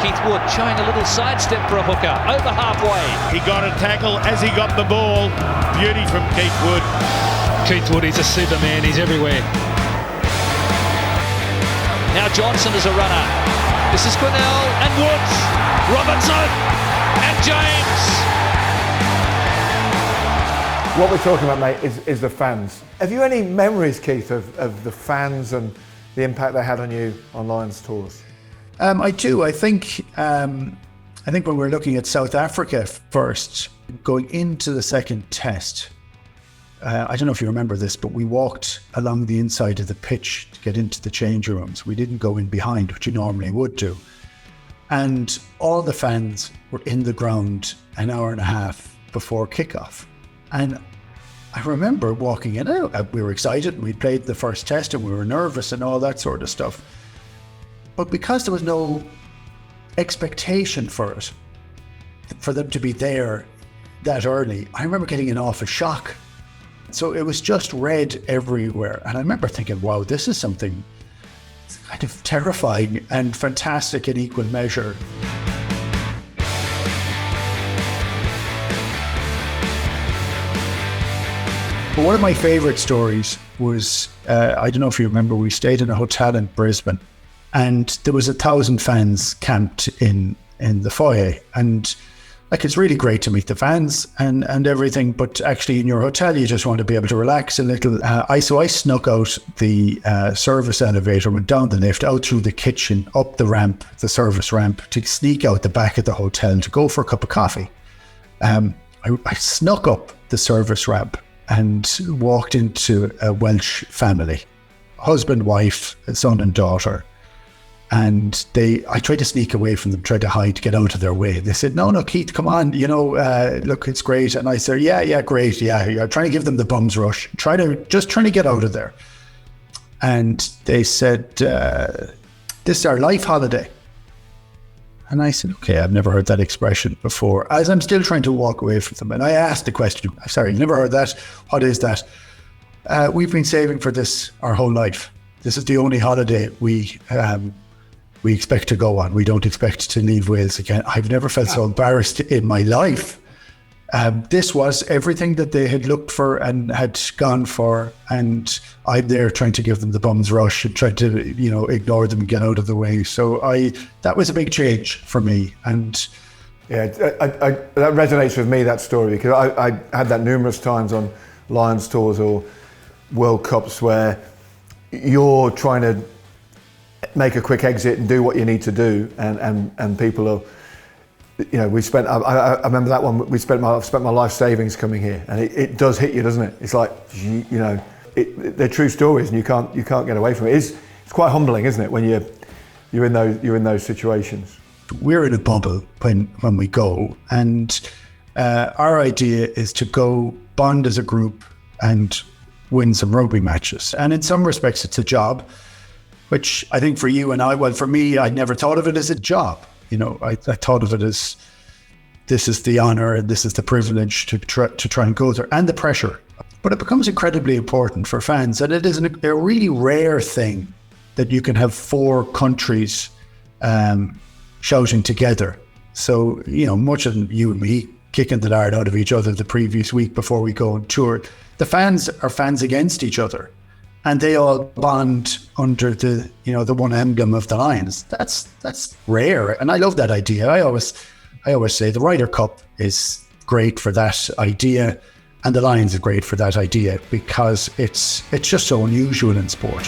Keith Wood showing a little sidestep for a hooker, over halfway. He got a tackle as he got the ball. Beauty from Keith Wood. Keith Wood, he's a superman, he's everywhere. Now Johnson is a runner. This is Quinnell and Woods, Robertson and James. What we're talking about, mate, is the fans. Have you any memories, Keith, of the fans and the impact they had on you on Lions tours? I do. I think when we're looking at South Africa first, going into the second test, I don't know if you remember this, but we walked along the inside of the pitch to get into the change rooms. We didn't go in behind, which you normally would do. And all the fans were in the ground an hour and a half before kickoff. And I remember walking in, we were excited, and we'd played the first test and we were nervous and all that sort of stuff. But because there was no expectation for it, for them to be there that early, I remember getting an awful shock. So it was just red everywhere. And I remember thinking, wow, this is something kind of terrifying and fantastic in equal measure. But one of my favorite stories was, I don't know if you remember, we stayed in a hotel in Brisbane and there was 1,000 fans camped in the foyer. And like, it's really great to meet the fans and everything, but actually in your hotel, you just want to be able to relax a little. So I snuck out the service elevator, went down the lift, out through the kitchen, up the ramp, the service ramp, to sneak out the back of the hotel to go for a cup of coffee. I snuck up the service ramp and walked into a Welsh family, husband, wife, son and daughter. And I tried to sneak away from them, tried to hide, to get out of their way. They said, no, Keith, come on, look, it's great. And I said, yeah, great. Yeah, I'm trying to give them the bum's rush, trying to get out of there. And they said, this is our life holiday. And I said, okay, I've never heard that expression before. As I'm still trying to walk away from them. And I asked the question, sorry, never heard that. What is that? We've been saving for this our whole life. This is the only holiday we expect to go on. We don't expect to leave Wales again. I've never felt so embarrassed in my life. This was everything that they had looked for and had gone for. And I'm there trying to give them the bum's rush and trying to, ignore them and get out of the way. So that was a big change for me. And yeah, that resonates with me, that story, because I had that numerous times on Lions tours or World Cups where you're trying to make a quick exit and do what you need to do, and people are, I remember that one. I've spent my life savings coming here, and it does hit you, doesn't it? It's like, they're true stories, and you can't get away from it. It's quite humbling, isn't it, when you're in those situations. We're in a bubble when we go, and our idea is to go bond as a group and win some rugby matches. And in some respects, it's a job, which I think for you and for me, I never thought of it as a job. I thought of it as, this is the honor and this is the privilege to try and go there, and the pressure. But it becomes incredibly important for fans, and it is a really rare thing that you can have 4 countries shouting together. So, much of you and me kicking the dart out of each other the previous week before we go on tour, the fans are fans against each other, and they all bond under the one emblem of the Lions. That's rare, and I love that idea. I always say the Ryder Cup is great for that idea, and the Lions are great for that idea, because it's just so unusual in sport.